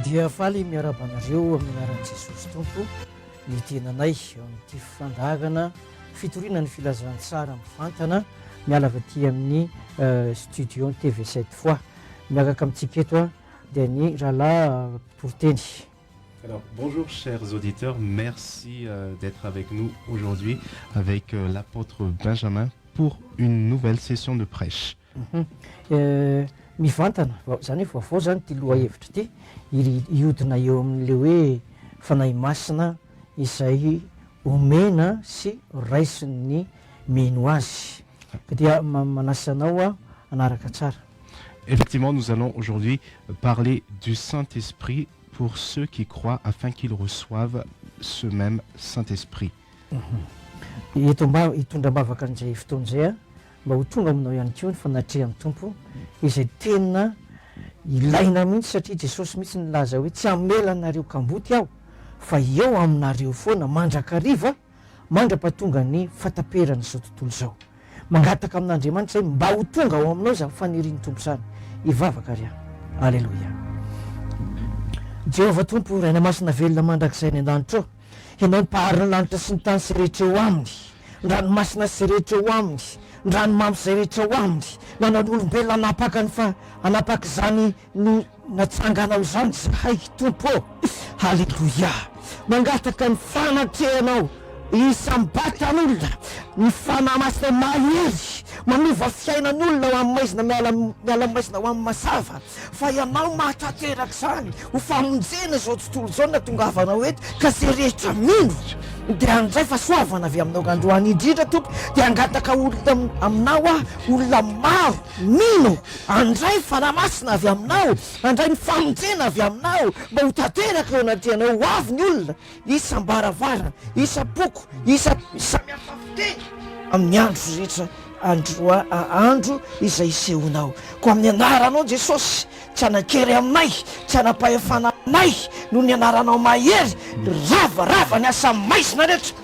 dia faly miarabanareo amin'ny anaran'i Jesosy Tompo ny tenanay eo amin'ity fandagana fitoriana ny filazantsara mivantana miala avy aty amin'ny studio TV7 fois miaraka amintsika eto dia ny rahalahy Porteny. Alors, bonjour chers auditeurs, merci d'être avec nous aujourd'hui avec l'apôtre Benjamin pour une nouvelle session de prêche. Mivantana, zany hoe vaovao zany ty loha hevitra ty ihodina eo amin'le hoe fanahy masina izay omena sy raisin'ny mino azy dia manasa anao anaraka tsara. Effectivement, nous allons aujourd'hui parler du Saint-Esprit pour ceux qui croient afin qu'ils reçoivent ce même Saint-Esprit. Hitondra mbavaka an'izay fotoana izay mba ho tonga aminao ihany koa ny fanatrehan'ny Tompo izay tena ilaina mihitsy satria Jesosy mihitsy nilaza hoe tsy hamela anareo kamboty aho fa eo aminareo foana mandrakariva mandra-pahatonga ny fataperana izao tontolo izao. Mangataka amin'Andriamanitra zay mba ho tonga ao aminao za fanirian'ny Tompo zany hivavaka ry aho. Alleluia. Jehovah Tompo raina masina velona mandrakizay ny an-danitra ao ianao ny paharina lanitra sy ny tany sy rehetra eo aminy, ny ranomasina sy rehetra eo aminy, ny ranomamy sy rehetra eo aminy, nanao ny olombelona anapaka zany no natsanganao zany zahay Tompo. Halleluia. Mangataka ny fanatrehanao isambatan'olona ny fanahy masina mahery manova fiainan'olona ho amin'ny maizina miala maizina ho amin'ny mazava fa ianao mahatateraka zany ho famonjena izao tontolo izao natongavanao eto ka zay rehetra mino dia andray fa soavana avy aminao androany indrindra Tompo dia angataka olona aminao olona maro mino andray fanahy masina avy aminao andray ny famonjena avy aminao mba ho tateraka eo anatinao ho avy ny olona isam-baravarana isam-poko samihafa fiteny amin'ny andro rehetra andro izay isehonao ko amin'ny anaranao Jesosy tsy anakery aminay tsy anapahefana aminay noho ny anaranao mahery ravarava ny asa maizina rehetra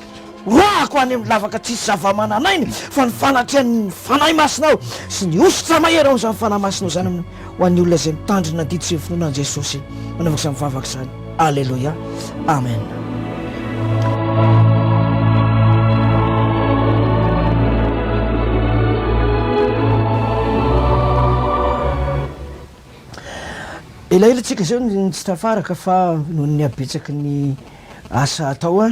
roako any amin'ny lavaka tsisy zava-mananainy fa ny fanatrehan'ny fanahy masinao sy ny ositra mahery ao zany fanahy masinao zany ho an'ny olona izay mitandrina diditra finoana an Jesosy manavaka izany mivavaka izany. Alleluia. Amen. Elaelatsika zao tsy tafaraka fa noho ny abetsaky ny asa atao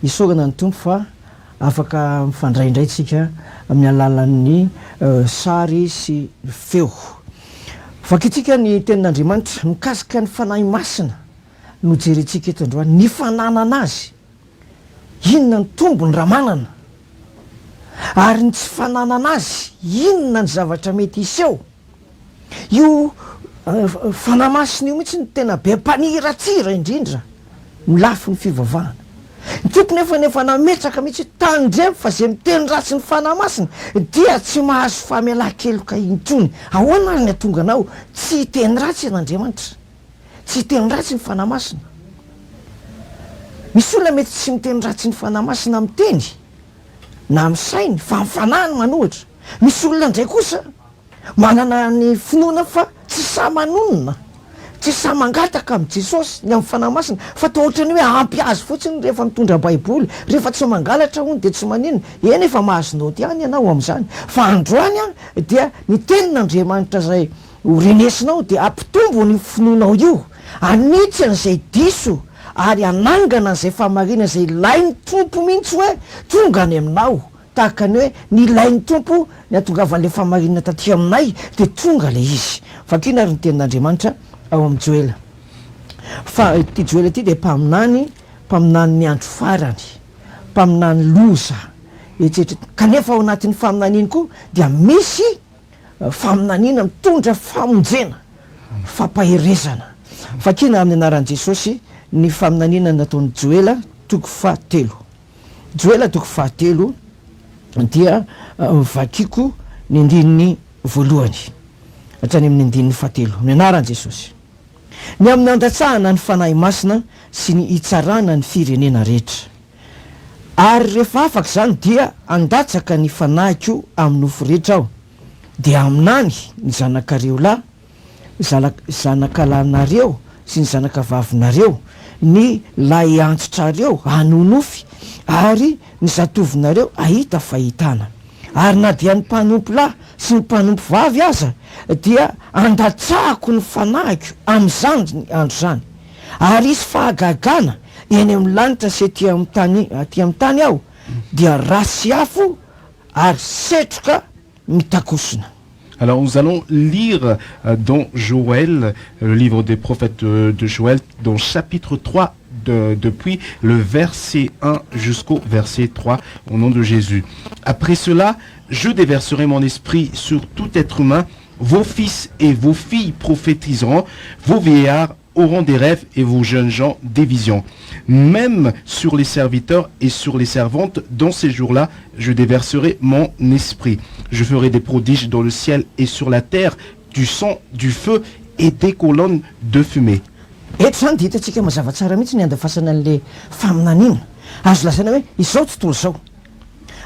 isogana ny Tompo fa afaka mifandraindray tsika amin'ny alalan'ny sary sy feo. Vakitsika ny tenin'Andriamanitra mikasika ny fanahy masina no jerentsika eto androany ny fananana azy inona ny tombony raha manana ary ny tsy fananana azy inona ny zavatra mety iseho. Io fanahy masina io mihitsy ny tena be mpaniratsira indrindra milafo ny fivavahana. Ny Tompo nefa nametraka mihitsy tandremo fa zay miteny ratsy ny fanahy masina dia tsy mahazo famelan-keloka intsony. Ahoana ny atonga anao tsy teny ratsy an'Andriamanitra, tsy teny ratsy ny fanahy masina. Misy olona mety tsy miteny ratsy ny fanahy masina miteny na amin'ny sainy fa mifanahany manohitra. Misy olona ndray kosa manana ny finoana fa tsy sa manonona, tsy sa mangataka amin'ny Jesosy ny amin'ny fanahy masina fa toa ohatrany hoe ampy azy fotsiny rehefa mitondra baiboly, rehefa tsy mangalatra hono dia tsy maninona. Eny efa mahazonao ihany ianao amin'izany fa androany dia ny tenin'Andriamanitra zay horenesinao dia ampitombo ny finoanao io, anitsy an'izay diso ary anangana an'izay famarina izay ilain'ny Tompo mihitsy hoe tonga any aminao. Tahaka ny hoe ny ilain'ny Tompo ny atongavan'ilay famarinana taty aminay dia tonga le izy. Vakina ary ny tenin'Andriamanitra ao amin'ny Joela. Fa ity Joela ity dia mpaminany ny andro farany, mpaminany loza etsetra. Kanefa ao anatin'ny faminaniany koa dia misy faminaniana mitondra famonjena, fampaherezana. Vakina amin'ny anaran'i Jesosy ny faminaniana nataon'ny Joela toko 7. Joela toko 7 dia vakiko ny andininy voalohany hatrany amin'ny andininy 7 amin'ny anaran'i Jesosy. Ny amin'ny andatsahana ny fanahy masina sy ny hitsarana ny firenena rehetra. Ary rehefa afaka zany dia andatsaka ny fanahiko amin'ny nofo rehetra aho. Dia aminany ny zanakareo lahy zanakalanareo sy ny zanakavavinareo, ny lay antsotrareo hanonofy, ary ny zatovinareo ahita fahitana. Ary na dia ny mpanompo lahy sy ny mpanompo vavy aza dia andatsahako ny fanahiko amin'izany ny andro zany. Ary isy fahagagana eny amin'ny lanitra sy aty amin'ny tany aho dia rasy afo ary setroka mitakosona. Alors nous allons lire dans Joël, le livre des prophètes de Joël, dans chapitre 3, depuis le verset 1 jusqu'au verset 3, au nom de Jésus. Après cela, je déverserai mon esprit sur tout être humain, vos fils et vos filles prophétiseront, vos vieillards auront des rêves et vos jeunes gens des visions. Même sur les serviteurs et sur les servantes, dans ces jours-là, je déverserai mon esprit. Je ferai des prodiges dans le ciel et sur la terre, du sang, du feu et des colonnes de fumée. Eto zany dia hitantsika mazava tsara mihitsy ny andafasana an'le faminaniana. Azo lazaina hoe izao tontolo izao.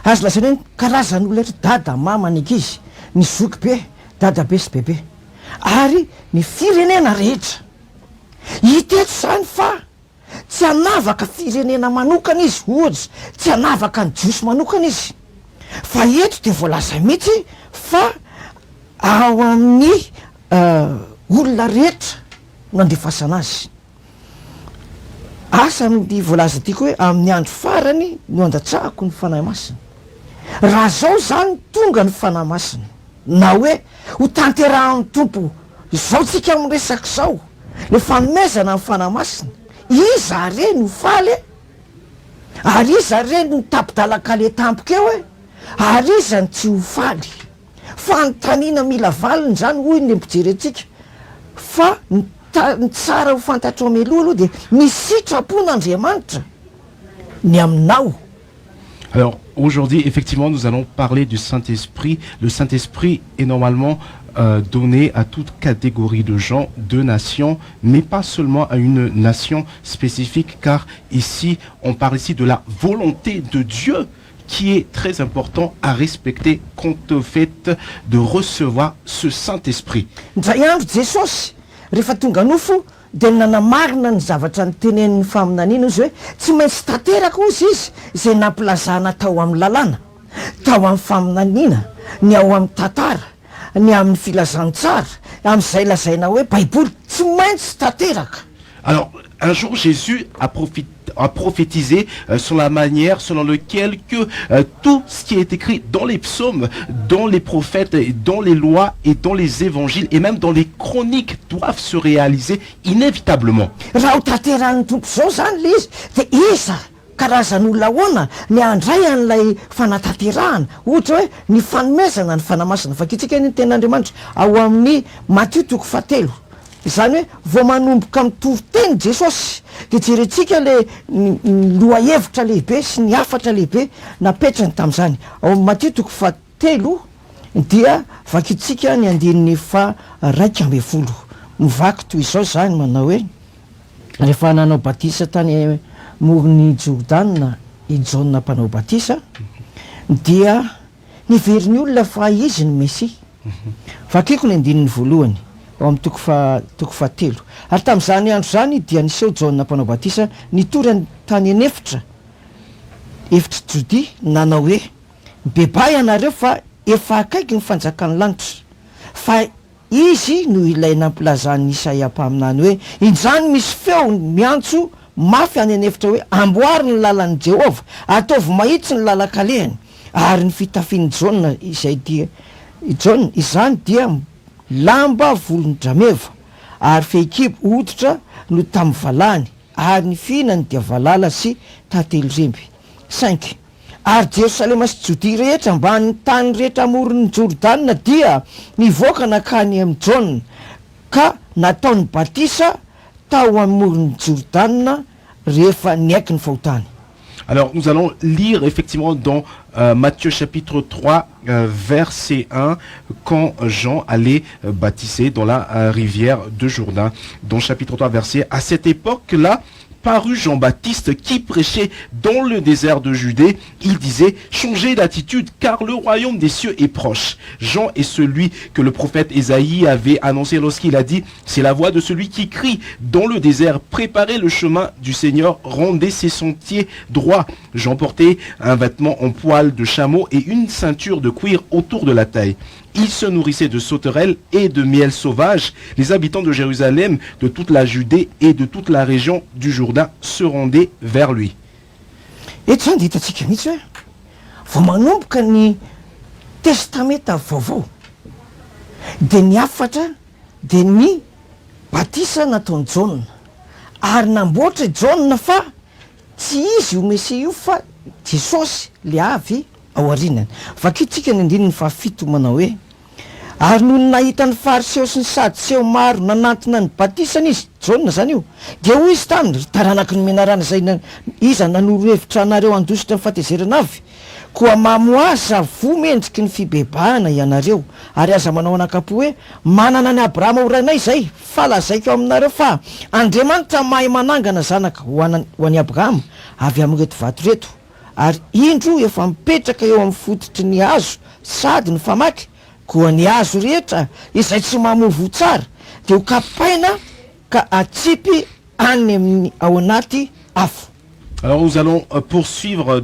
Azo lazaina hoe karazan'olona rehetra, dada, mama, ny ankizy, ny zoky be, dadabe sy bebe. Ary ny firenena rehetra. Hita eto zany fa tsy hanavaka firenena manokana izy, ohatsy tsy hanavaka ny jiosy manokana izy. Fa eto dia voalaza mihitsy fa ao amin'ny olona rehetra no andefasana azy. Asa ny voalaza tiako hoe amin'ny andro farany no andatsahako ny fanahy masina. Raha zao zany tonga ny fanahy masina, na hoe ho tanterahan'ny tompo izao tsika miresaka zao, le fanomezana ny fanahy masina, iza re no faly, ary iza re no tapidalaka le tampoka eo ary iza ny tsy ho faly. Fanontaniana mila valiny zany hoy ny mpijery antsika, fa ny tsara ho fantatro ameloha aloha dia misitrapon'Andriamanitra ny aminao. Alors aujourd'hui, effectivement, nous allons parler du Saint-Esprit. Le Saint-Esprit est normalement donné à toute catégorie de gens, de nations, mais pas seulement à une nation spécifique, car ici, on parle ici de la volonté de Dieu qui est très important à respecter quant au fait de recevoir ce Saint-Esprit. Ndray andro Jesosy rehefa tonga nofo dia nanamarina ny zavatra nytenenin'ny faminaniana izy hoe tsy maintsy tanteraka ozy izy izay nampilazana tao amin'ny lalàna, tao amin'ny faminaniana, ny ao amin'ny tantara, ny amin'ny filazantsara, amin'izay lazaina hoe baiboly tsy maintsy tanteraka. Alors, un jour, Jésus a prophétisé sur la manière selon laquelle que tout ce qui est écrit dans les psaumes, dans les prophètes, dans les lois et dans les évangiles et même dans les chroniques doivent se réaliser inévitablement. Raha ho tanteran'ny tompo zao zany le izy dia iza karazan'olona ahoana ny andray an'ilay fanatanterahana, ohatra hoe ny fanomezana ny fanamasina. Vakitsika ny ten'Andriamanitra ao amin'ny Matthieu 7. Izany hoe vao manomboka mitovy teny Jesosy dia jerentsika le lohahevitra lehibe sy ny hafatra lehibe napetrany tamin'izany. Ao amin'ny Matthieu 7 dia vakitsika ny andininy 1:20. Mivaky toy izao zany manao hoe rehefa nanao batisa tany morony Jordana i Jaona mpanao batisa dia niveriny olona fa izy ny Mesia. Vakiko ny andininy voalohany ao amin'ny toko fahatelo. Ary tamin'izany andro zany dia niseho Jaona mpanao batisa nitorany tany efitra Jodia nanao hoe bebay anareo fa efa akaiky ny fanjakan'ny lanitra, fa izy no ilay nampilazan'ny Isaia mpaminany hoe injany misy feo miantso mafy any anefitra hoe amboary ny lalan'i Jehova, ataovy mahitsy ny lalan-kalehany. Ary ny fitafian'ny Jaona izany dia lamba volon-drameva ary fehikibo hoditra no tamin'ny valany, ary ny fihinany dia valala sy tantely remby. 5. Ary Jerosalema sy Jodia rehetra ambany tany rehetra amoron'ny Jordana dia nivoaka nakany amin'ny Jaona ka nataony batisa tao amoron'ny Jordana rehefa niaiky ny fahotany. Alors nous allons lire effectivement dans Matthieu chapitre 3 verset 1 quand Jean allait baptiser dans la rivière de Jourdain. Dans chapitre 3 verset, à cette époque-là, parut Jean-Baptiste qui prêchait dans le désert de Judée. Il disait, changez d'attitude car le royaume des cieux est proche. Jean est celui que le prophète Ésaïe avait annoncé lorsqu'il a dit, c'est la voix de celui qui crie dans le désert, préparez le chemin du Seigneur, rendez ses sentiers droits. Jean portait un vêtement en poil de chameau et une ceinture de cuir autour de la taille. Il se nourrissait de sauterelles et de miel sauvage. Les habitants de Jérusalem, de toute la Judée et de toute la région du Jourdain se rendaient vers lui. Eto zany dia hitantsika mihitsy hoe vao manomboka ny testamenta vaovao dia ny afatra dia ny batisa nataony Jaona ary namboatra Jaona fa tsy izy io Mesia io fa Jesosy le avy ao arinany. Vakitsika ny andininy fahafito manao hoe ary noho ny nahita ny fariseo sy ny sadiseo maro nanantona ny batisana izy Jaona zany io dia hoy izy taminy taranaky ny menarana zay iza nanoro hevitra anareo andositra ny fatezerana avy koa mamoasa vomendriky ny fibebahana ianareo ary aza manao anakapo hoe manana ny Abrahama oranay zay fa lazaiko aminareo fa Andriamanitra mahay manangana zanaka ho an'i Abrahama avy amin'reto vato reto ary indro efa mipetraka eo amin'ny fototry ny hazo sady ny famaky koa ny hazo rehetra izay tsy mamovo tsara dia ho kapaina ka atsipy any amin'ny ao anaty afo. Alors nous allons poursuivre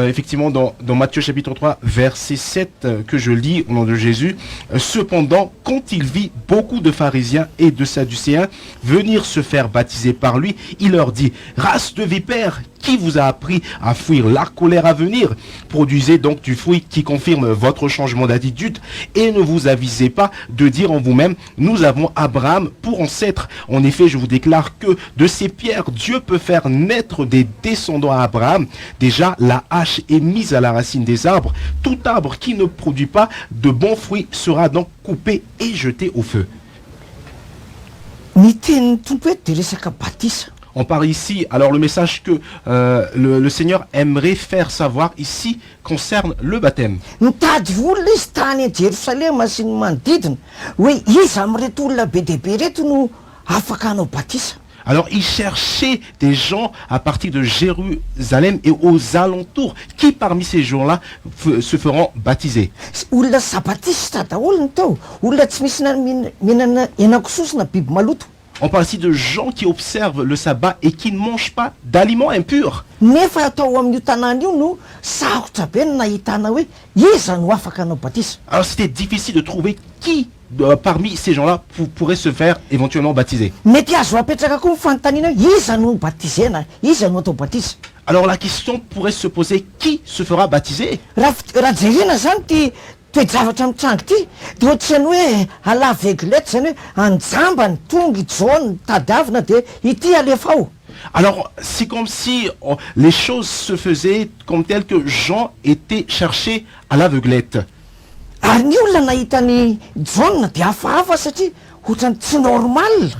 effectivement dans Matthieu chapitre 3 verset 7 que je lis au nom de Jésus. Cependant, quand il vit beaucoup de pharisiens et de sadducéens venir se faire baptiser par lui, il leur dit, race de vipères, qui vous a appris à fuir la colère à venir? Produisez donc du fruit qui confirme votre changement d'attitude et ne vous avisez pas de dire en vous-même, nous avons Abraham pour ancêtre. En effet, je vous déclare que de ces pierres, Dieu peut faire naître des descendants à Abraham. Déjà, la hache est mise à la racine des arbres. Tout arbre qui ne produit pas de bons fruits sera donc coupé et jeté au feu. On parle ici, alors le message que le Seigneur aimerait faire savoir ici concerne le baptême. Mitady olona izy tany à Jérusalem sy ny manodidina hoe iza amin'reto olona be dehibe reto no afaka hanao batisa. Alors il cherchait des gens à partir de Jérusalem et aux alentours qui parmi ces gens-là se feront baptiser. Olona sabatista daholo ny tao, olona tsy misy mihinana hena-kososina biby maloto. On parle ici de gens qui observent le sabbat et qui ne mangent pas d'aliments impurs. Nefa atao amin'io tanàna io no sarotra be ny nahitana hoe iza no afaka hanao batisa. Alors c'était difficile de trouver qui parmi ces gens-là pourrait se faire éventuellement baptiser. Mety azo apetraka koa mifanontaniana hoe iza no batizena, iza no atao batisa. Alors la question pourrait se poser, qui se fera baptiser? Raha jerena zany ty toejavatra mitrango ty dia ohatrany hoe alaveglety zany hoe anjamba ny tonga Jaona tadiavina dia ity alefa ao. Alors c'est comme si les choses se faisaient comme telles que Jean était cherché à l'aveuglette. Ary ny olona nahita ny Jaona dia hafahafa satria ohatrany tsy normal.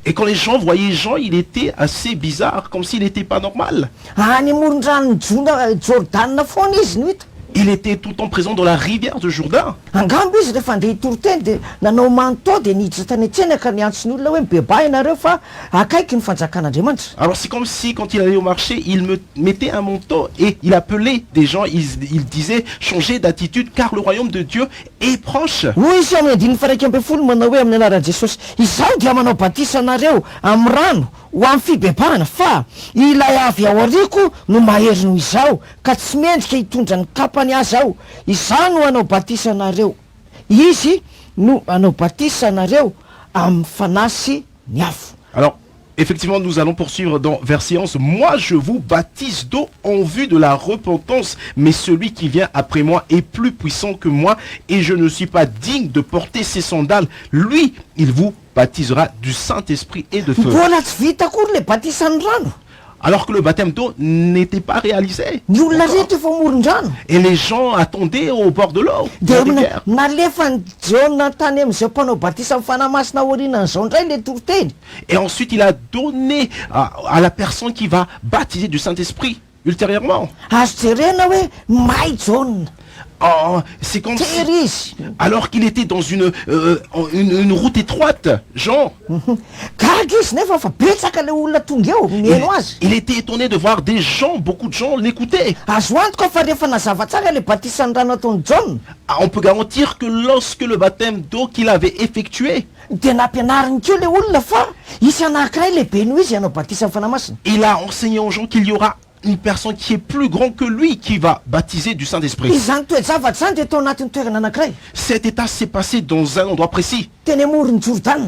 Et quand les gens voyaient Jean, il était assez bizarre, comme s'il n'était pas normal. Any amoron-drano Jordan foana izy no hita. Il était tout le temps présent dans la rivière de Jourdain. Angamba izy rehefa andeha hitoro teny dia nanao manotao dia niditra tany an-tsena ka niantsony olona hoe mibebahy ianareo fa akaiky ny fanjakan'Andriamanitra. Alors c'est comme si quand il allait au marché, il mettait un manteau et il appelait des gens, il disait changez d'attitude car le royaume de Dieu est proche. Hoy izy amin'ny andininy faha 12 manao hoe amin'ny anaran'i Jesosy, izaho dia manao batisa anareo amin'ny rano ho amin'ny fibebahana fa ilay avy ao ariko no mahery noho izao ka tsy mendrika hitondra ny kapany azy aho. Izaho no hanao batisa anareo, izy no hanao batisa anareo amin'ny fanasy ny afo. Alors effectivement, nous allons poursuivre dans verset 11. Moi, je vous baptise d'eau en vue de la repentance, mais celui qui vient après moi est plus puissant que moi et je ne suis pas digne de porter ses sandales. Lui, il vous baptisera du Saint-Esprit et de feu. Mbola tsy vita akory le batisan'ny rano. Alors que le baptême d'eau n'était pas réalisé. Ny olona rehetra efa moron-drano. Et les gens attendaient au bord de l'eau. Dia nalefa ny Jaona tany amin'izay mpanao batisa amin'ny fanamasina aorianan'izao indray le toroteny. Et ensuite il a donné à la personne qui va baptiser du Saint-Esprit ultérieurement. Azo jerena hoe may John Oh, c'est comme si, tery izy alors qu'il était dans une route étroite, Jean, gaga izy nefa fa betsaka le olona tonga eo mihaino azy. il était étonné de voir des gens, beaucoup de gens l'écouter. Azo antoka fa rehefa nazava tsara le batisan'ny rano ataony John Ah, on peut garantir que lorsque le baptême d'eau qu'il avait effectué, dia nampianariny keo le olona fa isy anankiray lehibe noho izy hanao batisan'ny fanamasina. il a enseigné aux gens qu'il y aura une personne qui est plus grande que lui qui va baptiser du Saint-Esprit. Izany toejavatra zany dia tao anatin'ny toerana anankiray Cet état s'est passé dans un endroit précis, teny amorony Jordana.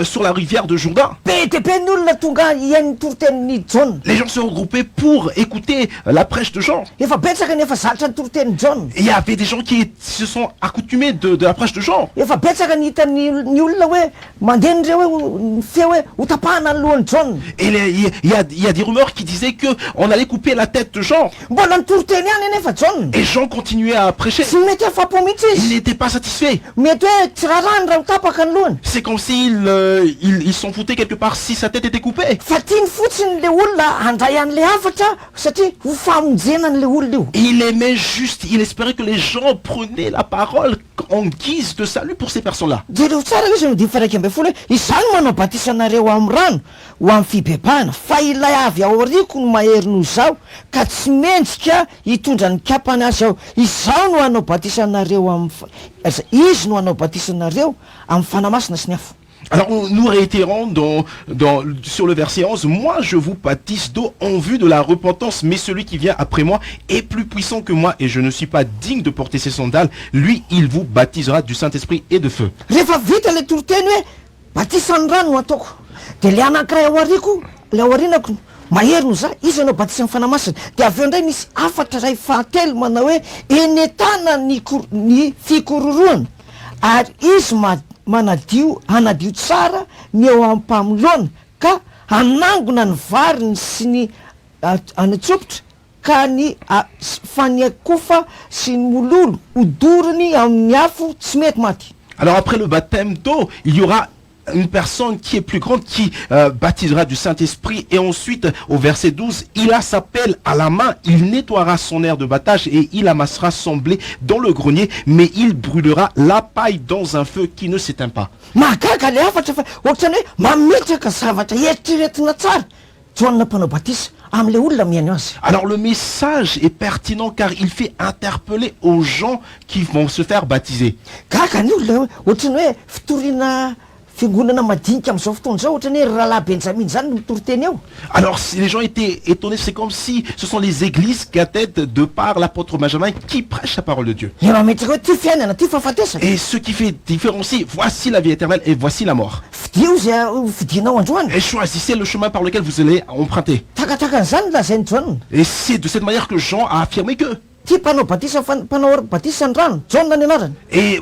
sur la rivière de Jourdain. Be dia be ny olona tonga iain'ny torotenin'ny John. Les gens se regroupaient pour écouter la prêche de Jean. Efa betsaka ny efa zatra ny torotenin'ny John. Et il y avait des gens qui se sont accoutumés de la prêche de Jean. Efa betsaka ny hitan'ny olona hoe mandeha nireo hoe ny feo hoe ho tapahana ny lohan'ny John. Et il y a des rumeurs qui disaient que on allait couper la tête de Jean. Mbola nitoroteny ihany anefa John. Et Jean continuait à prêcher. Tsy mety afa-po mihitsy Il izy. n'était pas satisfait. Mety hoe tsy rarany raha ho tapaka ny lohany. C'est comme s'il il s'en foutait quelque part si sa tête était coupée. Fa tiany fotsiny le olona handray an'le hafatra satria ho famonjenany le olona io. Il aimait juste, il espérait que les gens prenaient la parole en guise de salut pour ces personnes-là. Jereo tsara izy no difa raiky ambin'ny folo hoe izany manao batisanareo amin'ny rano ho amin'ny fibebahana fa ilay avy aoriako no mahery noho izao ka tsy mendrika hitondra ny kapany azy ao. Izao no hanao batisanareo izy no hanao batisanareo amin'ny fanamasina sy ny afo. Alors nous réitérons sur le verset 11, moi je vous baptise d'eau en vue de la repentance, mais celui qui vient après moi est plus puissant que moi et je ne suis pas digne de porter ses sandales. Lui, il vous baptisera du Saint-Esprit et de feu. Rehefa vita le toroteny hoe batisan'ny rano no ataoko dia le anankiray aoriako le aorinako mahery no za izy anao batisan'ny fanamasina dia avy eo indray misy afatra ray fahatelo manao hoe enetana ny fikororoana ary izy hanadio tsara ny eo am-pamolona ka hanangona ny variny sy ny anatsopotra ka ny faniakofa sy ny mololo hodoriny amin'ny afo tsy mety maty. Alors après le baptême d'eau, il y aura une personne qui est plus grande qui baptisera du Saint-Esprit. Et ensuite, au verset 12, il a sa pelle à la main, il nettoiera son aire de battage et il amassera son blé dans le grenier, mais il brûlera la paille dans un feu qui ne s'éteint pas. Mahagaga le hafatra fa ohatrany hoe mametraka zavatra eritreretina tsara John mpanao batisa am'le olona mihaino azy. Alors le message est pertinent car il fait interpeller aux gens qui vont se faire baptiser. Gaga ny olona ohatrany hoe fitoriana fiangonana madinika amin'izao fotoana zao ohatrany hoe rahalahy Benjamin zany no mitoroteny eo. Alors si les gens étaient étonnés, c'est comme si ce sont les églises cathètes de par l'apôtre Benjamin qui prêchent la parole de Dieu. Le mametraka hoe ty fiainana ty fahafatesana. Et ce qui fait différencier, voici la vie éternelle et voici la mort. Fidio zay fidinao androany. Et choisissez le chemin par lequel vous allez emprunter. Takatakan'izany lazainy John. Et c'est de cette manière que Jean a affirmé que. Ty mpanao batisan'ny rano John ny anarany. Et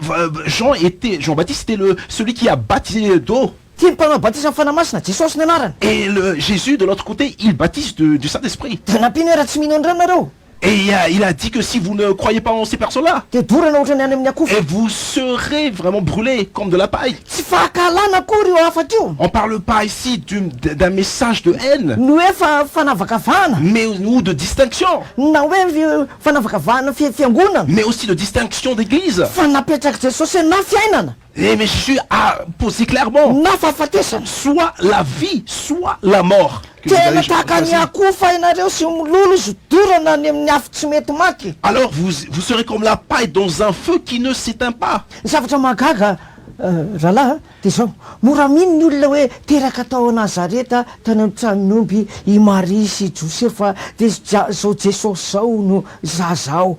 Jean-Baptiste était celui qui a baptisé d'eau. Ty mpanao batisan'ny fanamasina Jesosy ny anarany. Et Jésus, de l'autre côté, il baptise du Saint-Esprit. Dia nampiny hoe raha tsy mino an'ireo nareo Et il a dit que si vous ne croyez pas en ces personnes-là, dia dorana ohatrany any amin'ny akofa. et vous serez vraiment brûlés comme de la paille. Tsy fahakalana akory io afatra io. On parle pas ici d'un message de haine, No hoe fanavakavahana mais ou de distinction, na hoe fanavakavahana fiangonana mais aussi de distinction d'église. fa napetraka Jesosy na fiainana Mais Jésus a posé clairement, na fahafatesana. soit la vie, soit la mort. que vous Tena allez tahaka ny choisir. akofa ianareo sy mololo izy dorana any amin'ny afo tsy mety maty. Alors vous serez comme la paille dans un feu qui ne s'éteint pas. Ny zavatra mahagaga rahalahy dia zao mora mino ny olona hoe teraka tao Nazareta tany amin'ny tranon'omby i Maria sy Josefa dia zao Jesosy zao no zazao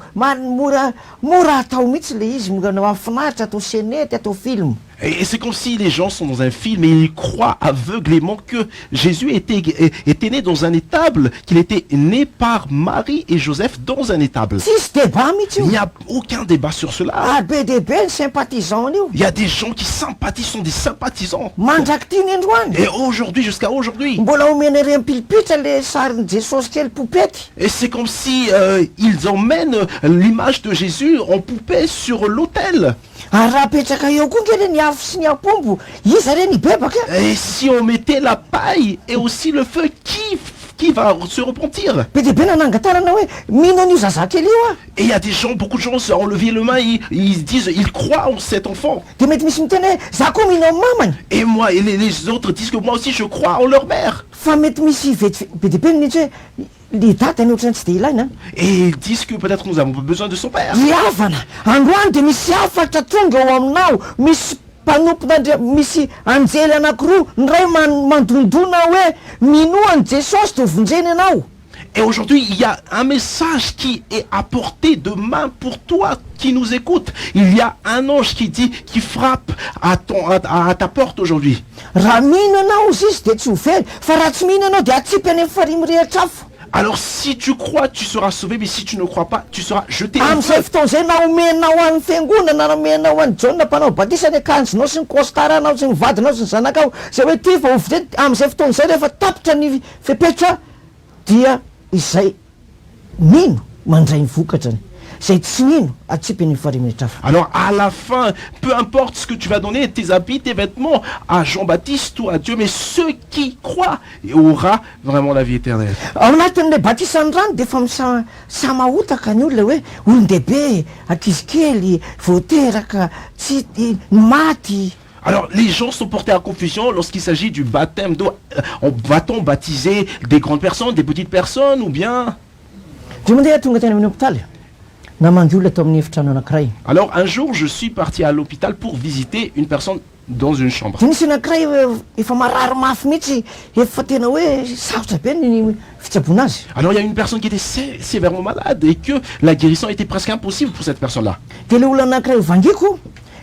mora atao mihitsy le izy mahafinaritra atao senety atao film. Et c'est comme si les gens sont dans un film et ils croient aveuglément que Jésus était né dans un étable, qu'il était né par Marie et Joseph dans un étable. Tsisy débat mihitsy Il io. n'y a aucun débat sur cela. Ary be dia be ny sympathisant io. Il y a des gens qui sympathisent, sont des sympathisants. Mandraky tiany androany. Et aujourd'hui, jusqu'à aujourd'hui. Mbola omena reny pilipitra le sarin'ny Jesosy kely popety. Et c'est comme si ils emmènent l'image de Jésus en poupée sur l'autel. Ary raha apetraka eo koa nkely ny afo sy ny apombo izy reny hibebaka. Et si on mettait la paille et aussi le feu, qui va se repentir. Be dia be nanangatarana hoe mino an'io zazakely io a. Et il y a des gens, beaucoup de gens ont levé le main, ils disent, ils croient en cet enfant. Dia mety misy miteny hoe za koa mino amin'ny mamany. Et moi, et les autres disent que moi aussi je crois en leur mère. Fa mety misy vety be dia be mihitsy hoe ny dadany ohatrany tsy dia ilaina. Et ils disent que peut-être nous avons besoin de son père. Iavana androany dia misy afatra tonga ao aminao, misy mpanompona misy anjely anankiroa, ny ray mandondona hoe minoany Jesosy dia vonjeny ianao. Et aujourd'hui, il y a un message qui est à portée de main pour toi qui nous écoute. Il y a un ange qui dit, qui frappe à ta porte aujourd'hui. Raha mino anao izy izy dia tsy ho very, fa raha tsy mino anao dia atsipy any amin'ny farimy rehetra afo. Alors si tu crois, tu seras sauvé, mais si tu ne crois pas, tu seras jeté. Amin'izay fotoana izay na omenao an'ny fiangonana na omenao an'ny Jaona mpanao batisa ny akanjonao sy ny kostaranao sy ny vadinao sy ny zanakao zay hoe ty fa ovy amin'izay fotoana izay rehefa tapitra ny fepetra dia izay mino mandray ny vokatrany, zay tsy mino atsipy ny farimy rehetra afo. Alors à la fin, peu importe ce que tu vas donner, tes habits, tes vêtements, à Jean-Baptiste ou à Dieu, mais ceux qui croient aura vraiment la vie éternelle. Ao anatin'ilay batisan'ny rano dia efa samahotaka ny olona hoe olon-dehibe, ankizy kely, voateraka, tsy maty. Alors les gens sont portés à confusion lorsqu'il s'agit du baptême d'eau. Va-t-on baptiser des grandes personnes, des petites personnes ou bien... Dia mandeha tonga teny amin'ny hôpitaly namandy olona tao amin'ny efitrano anankiray. Alors un jour, je suis parti à l'hôpital pour visiter une personne dans une chambre. Dia nisy anankiray efa marary mafy mihitsy, efa tena hoe sarotra be ny fitsaboana azy. Alors il y a une personne qui était sévèrement malade et que la guérison était presque impossible pour cette personne-là. Dia le olona anankiray vangiko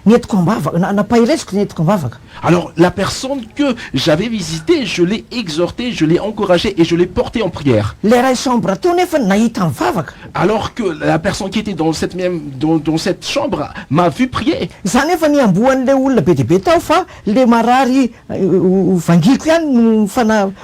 nentiko ambavaka, napahireziko nentiko ambavaka. Alors la personne que j'avais visitée, je l'ai exhortée, je l'ai encouragée et je l'ai portée en prière. Le ray chambre teo nefa nahita mivavaka. Alors que la personne qui était dans cette chambre m'a vu prier. Zany efa niambohan'le olona be dia be tao fa le marary vangiko ihany no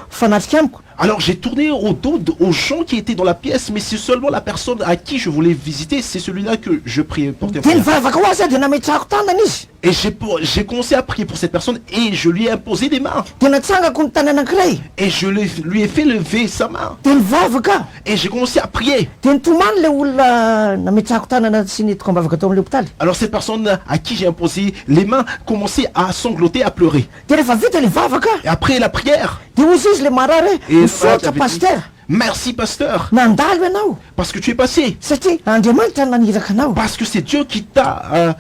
fanatrika amiko. Alors j'ai tourné au dos aux gens qui étaient dans la pièce, mais c'est seulement la personne à qui je voulais visiter, c'est celui-là que je priais porter en Dia prière. nivavaka ho azy dia nametrahako tanana izy. Et j'ai commencé à prier pour cette personne et je lui ai imposé des mains. Dia natsangako ny tany anankiray. Et je lui ai fait lever sa main. Dia nivavaka. Et j'ai commencé à prier. Dia nitomany le olona nametrahako tanana sy nentiko ambavaka tao amin'ny hôpitaly. Alors cette personne à qui j'ai imposé les mains commençait à sangloter, à pleurer. Dia rehefa vita le vavaka Et après la prière, dia hozy izy le marary Et hoe le misaotra malade avait dit, paster, merci pasteur, nandalo ianao parce que tu es passé. satria Andriamanitra naniraka anao. Parce que c'est Dieu qui t'a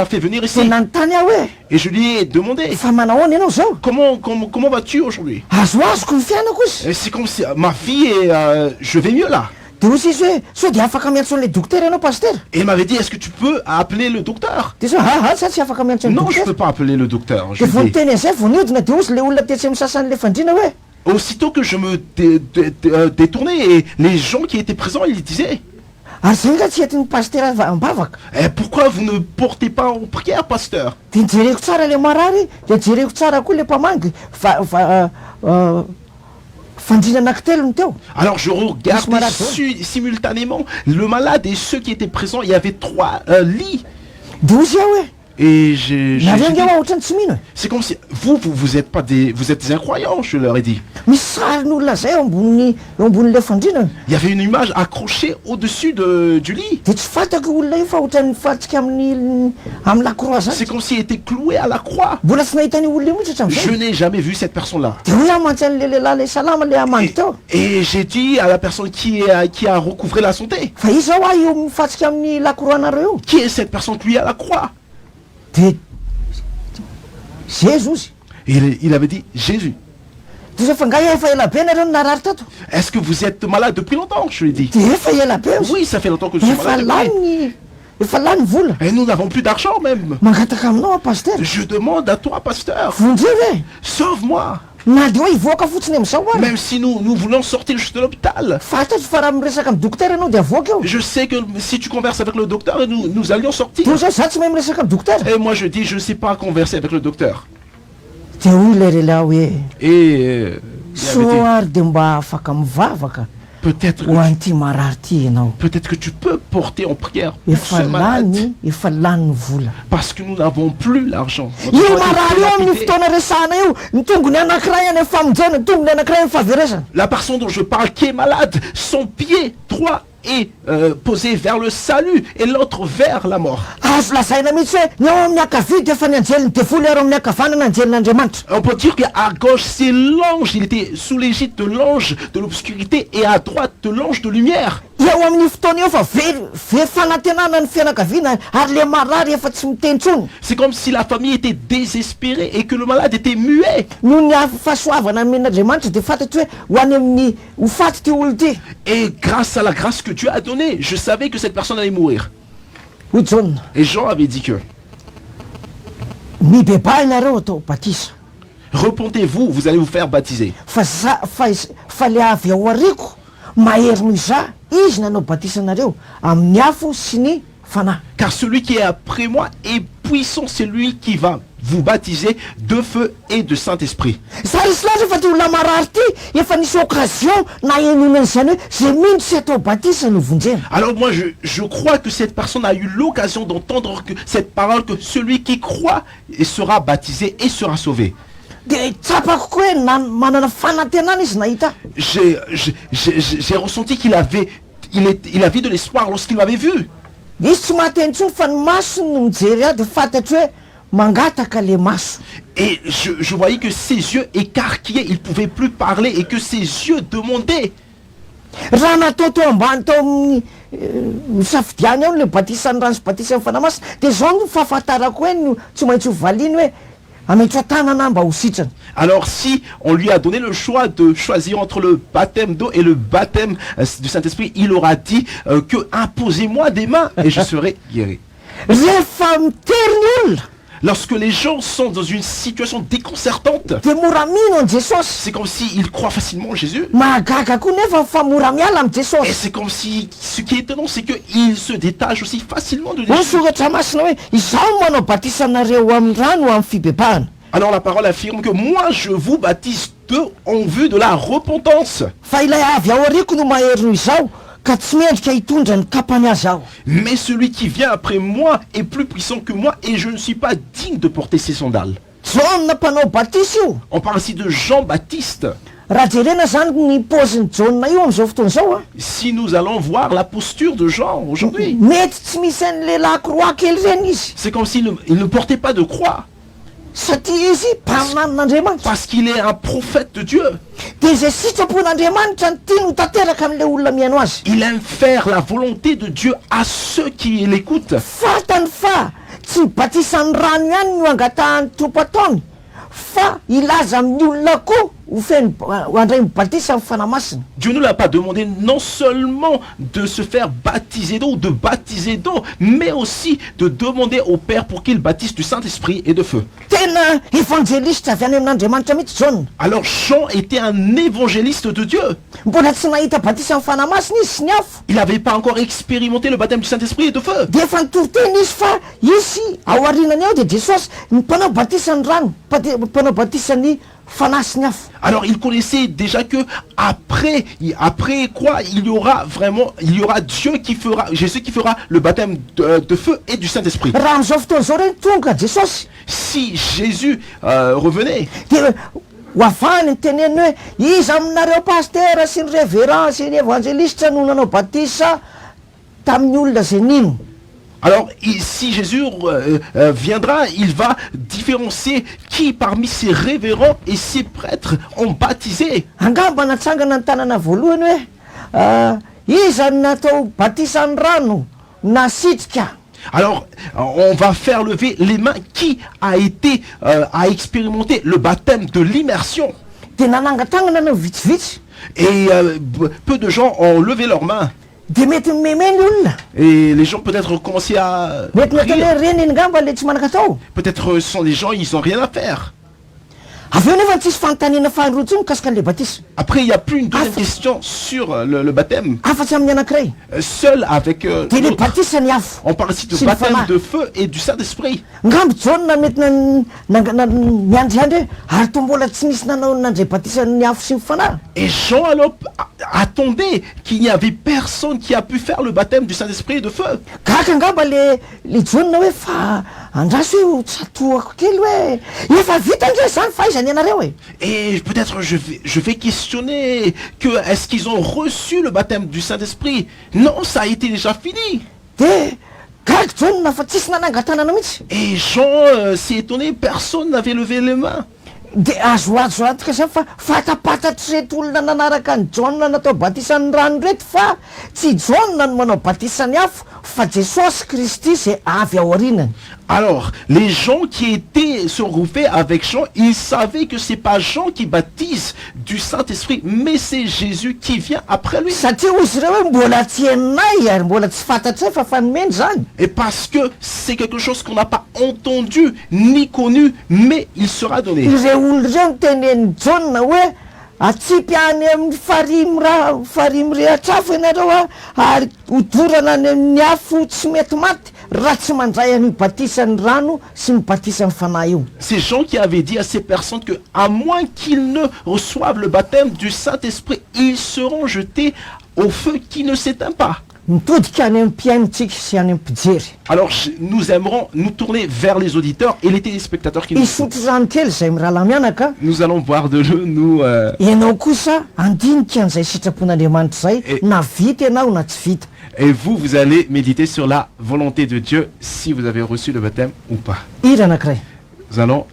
fait venir Dia ici. nanontany aho hoe Et je lui ai demandé, fa manahoana ianao zao. comment vas-tu aujourd'hui? Azoko ny fiainako izy. Et c'est comme si ma vie est, je vais mieux là. Dia hozy izy hoe sao dia afaka miantson'le dokotera ianao paster. Et il m'avait dit, est-ce que tu peux appeler le docteur? Dia sao sa tsy afaka miantson'ny Non, je ne peux dokotera. pas appeler le docteur. Je Dia vao lui ai dit. niteny an'izay vao niodina dia hozy le olona tetsy amin'ny sasan'le fandriana hoe Aussitôt que je me détournais, et les gens qui étaient présents, ils disaient, ary zay nga tsy entin'ny pastera ambavaka. pourquoi vous ne portez pas en prière, pasteur? Dia nijereko tsara le marary, dia jereko tsara koa le mpamangy fandriana anankitelo ny teo. Alors je regardais malade, simultanément le malade et ceux qui étaient présents. Il y avait 3 lits. Dia hozy aho hoe Et j'ai nareo dit, nga aho ohatrany tsy mino e. c'est comme si vous êtes pas vous êtes des incroyants, je leur ai dit. Misy sarin'olona zay eo ambonin'le fandriana. Il y avait une image accrochée au-dessus du lit. Dia tsy fantako olona io fa ohatrany fatsika amin'ny lakroa zany. C'est comme s'il était cloué à la croix. Mbola tsy nahitany olona io mihitsy Je hatramin'izay. n'ai jamais vu cette personne-là. Dia hoy aho mantsy an'le lehilahy le salama le amangy teo. Et j'ai dit à la personne qui a recouvré la santé, Fa izy zao io mifatsika amin'ny lakroa anareo io. qui est cette personne qui est à la croix? Dia Jésus. Et il avait dit, Jésus. Dia efa nga efa ela be nareo no narary tato. Est-ce que vous êtes malade depuis longtemps? Je lui ai dit. Dia efa ela be Oui, ça fait longtemps que je suis efa malade. efa lany vola. Et nous n'avons plus d'argent même. Mangataka aminao paster. Je demande à toi, pasteur, Vonjeo hoe sauve-moi. na dia hoe hivoaka fotsiny amin'izao ary. Même si nous voulons sortir juste de l'hôpital. Fantatro fa raha miresaka amin'ny dokotera ianao dia avoaka eo. Je sais que si tu converses avec le docteur, nous allions sortir. Dia zao za tsy mahay miresaka amin'ny dokotera. Et moi je dis, je ne sais pas converser avec le docteur. Dia hoy le lehilahy hoe Et il avait soa dit, ary dia mba afaka mivavaka Peut-être ho an'ity marary ty ianao. peut-être que tu peux porter en prière pour Efa ce malade. lany efa lany ny vola. Parce que nous n'avons plus l'argent. Notre io argent est marary io amin'ny dilapidé. fotoana resahana io ny tongony anankiray any amin'ny famonjena ny tongony anankiray amin'ny fahaverezana. La personne dont je parle qui est malade, son pied droit est posé vers le salut et l'autre vers la mort. Azo lazaina mihitsy hoe ny ao amin'ny akavia dia efa ny anjeliny devoly ary amin'ny akavanana anjelin'Andriamanitra. On peut dire qu'à gauche c'est l'ange, il était sous l'égide de l'ange de l'obscurité et à droite de l'ange de lumière. Eo amin'ny fotoana eo fa very fanantenana ny fianakaviana ary le marary efa tsy miteny intsony. C'est comme si la famille était désespérée et que le malade était muet. Noho ny fahasoavana amin'Andriamanitra dia fantatry hoe ho any amin'ny ho faty ty olo ty. Et grâce à la grâce que Dieu a donnée, je savais que cette personne allait mourir. Hoy John, Et Jean avait dit que mibebaha ianareo atao batisa. repentez-vous, vous allez vous faire baptiser. Fa le avy ao ariko mahery noho iza izy nanao batisa anareo amin'ny afo sy ny fanahy. Car celui qui est après moi est puissant, c'est lui qui va vous baptiser de feu et de Saint-Esprit. Za resy laza fa ty olona marary ty efa nisy occasion na enonany izany hoe zay mino tsy atao batisa no vonjena. Alors moi je crois que cette personne a eu l'occasion d'entendre que cette parole, que celui qui croit sera baptisé et sera sauvé. Dia tsapako koa hoe manana fanantenana izy nahita. J'ai ressenti qu'il avait de l'espoir lorsqu'il m'avait vu. Izy tsy mahateny intsony fa ny masony no mijery ahy dia fantatry hoe mangataka le maso. Et je voyais que ses yeux écarquillaient, il ne pouvait plus parler et que ses yeux demandaient. Raha natao tao ambany tao amin'ny misafidiany ao le batisan'ny rano sy batisan'ny fanamasina dia zao no fahafantarako hoe no tsy maintsy ho valiany hoe ametso tanana mba ho sitrany. Alors si on lui a donné le choix de choisir entre le baptême d'eau et le baptême du Saint-Esprit, il aura dit que imposez-moi des mains et je serai guéri. Rehefa mitery ny olona Lorsque les gens sont dans une situation déconcertante, dia mora mino an Jesosy. c'est comme s'ils croient facilement en Jésus. Mahagaga koa nefa fa mora miala amin'ny Et Jesosy. c'est comme si, ce qui est étonnant, c'est qu'ils se détachent aussi facilement de Hoy Jésus. soratra masina hoe izaho manao batisanareo amin'ny rano amin'ny fibebahana. Alors la parole affirme que moi je vous baptise en vue de la repentance. Fa ilay avy ao ariko no mahery noho izao ka tsy mendrika hitondra ny kapany azy aho. Mais celui qui vient après moi est plus puissant que moi et je ne suis pas digne de porter ses sandales. John na mpanao batisa io. On parle ici de Jean-Baptiste. Raha jerena zany ny paozin'ny John io amin'izao fotoana izao a. Si nous allons voir la posture de Jean aujourd'hui, Mety tsy misy an'ny lehilahy koroa kely reny izy. c'est comme s'il ne portait pas de croix. Satria izy mpaminan'Andriamanitra. Parce qu'il est un prophète de Dieu. Dia izay sitrapon'Andriamanitra ny tiany ho tanteraka amin'ilay olona mihaino azy. Il aime faire la volonté de Dieu à ceux qui l'écoutent. Fantany fa tsy batisan'ny rano ihany no angatahany tompo ataony fa ilaza amin'ny olona koa ho feno ho andray mibatisa amin'ny fanamasina. Dieu ne l'a pas demandé non seulement de se faire baptiser d'eau ou de baptiser d'eau, mais aussi de demander au Père pour qu'il baptise du Saint-Esprit et de feu. Tena évangéliste avy any amin'Andriamanitra mihitsy John. Alors Jean était un évangéliste de Dieu. Mbola tsy nahita batisa amin'ny fanamasina izy sy ny afo. Il n'avait pas encore expérimenté le baptême du Saint-Esprit et de feu. Dia efa nitoroteny izy fa izy ao arinany ao dia Jesosy ny mpanao batisan'ny rano mpanao batisan'ny fanahy sy ny afo. Alors il connaissait déjà que après quoi il y aura Dieu qui fera, Jésus qui fera le baptême de feu et du Saint-Esprit. Raha amin'izao fotoana izao reny tonga Jesosy Si Jésus revenait, dia ho avahany ny teneny hoe iza aminareo pastera sy ny révérend sy ny évangéliste no nanao batisa tamin'ny olona zay nino. alors si Jésus viendra, il va différencier qui parmi ses révérends et ses prêtres ont baptisé. Angamba natsangana ny tanana voalohany hoe iza no natao batisan'ny rano nasitrika. Alors on va faire lever les mains qui a expérimenté le baptême de l'immersion. Dia nanangatangana no vitsivitsy. Et peu de gens ont levé leurs mains. Dia mety memeny olona. Et les gens peut-être ont commencé à Mety natao rire. hoe reny iny ngamba le tsy manaka atao. Peut-être ce sont des gens, ils n'ont rien à faire. avy eo nefa tsisy fanontaniana faharoa tsony mikasika an'le batisa Après, il n'y a plus une deuxième Ah, question sur le baptême. afa-tsy amin'ny anankiray Seul avec de le l'autre. batisa ny afo On parle ici de sy ny baptême fanahy. de feu et du Saint-Esprit. ngambo jauna mety miandriandry hoe ary to mbola tsy nisy nanao nandray batisa ny afo sy ny fanahy. Et Jean alors attendait qu'il n'y avait personne qui a pu faire le baptême du Saint-Esprit et de feu. Gaka angamba le jauna hoe fa andraso hoe tsatoako kely hoe efa vita ndre zany fahaizany ianareo e. Et peut-être je vais questionner que est-ce qu'ils ont reçu le baptême du Saint-Esprit? Non, ça a été déjà fini. De gaga jauna fa tsisy nanangatanana mihitsy. Et Jean s'est étonné, personne n'avait levé les mains. De azo antoka zany fa fatapatatry reto olona nanaraka ny jauna natao batisan'ny rano reto fa tsy jauna no manao batisany afo fa Jesosy Kristy zay avy aorinany. Alors, les gens qui se retrouvaient avec Jean, ils savaient que c'est pas Jean qui baptise du Saint-Esprit, mais c'est Jésus qui vient après lui. Satria ozy ireo hoe mbola tsy hainay ary mbola tsy fantatray fa fanomeny zany. Et parce que c'est quelque chose qu'on n'a pas entendu ni connu, mais il sera donné. Ireo olo ireo mitenen'ny jauna hoe atsipy any amin'ny farimy rehatrafo ianareo ary hodorana any amin'ny afo tsy mety maty raha tsy mandray any batisany rano sy ny batisany fanahy io. C'est Jean qui avait dit à ces personnes que, à moins qu'ils ne reçoivent le baptême du Saint-Esprit, ils seront jetés au feu qui ne s'éteint pas. Mitodika any amin'ny mpiainotsika sy any amin'ny mpijery. Alors nous aimerons nous tourner vers les auditeurs et les téléspectateurs qui nous écoutent. Isotro rano kely zay mirala mianaka. Nous allons boire de l'eau, nous... Ianao kosa andinika an'izay sitrapon'Andriamanitra zay na vita ianao na tsy vita. Et vous, vous allez méditer sur la volonté de Dieu, si vous avez reçu le baptême ou pas. Hira anankiray. Nous allons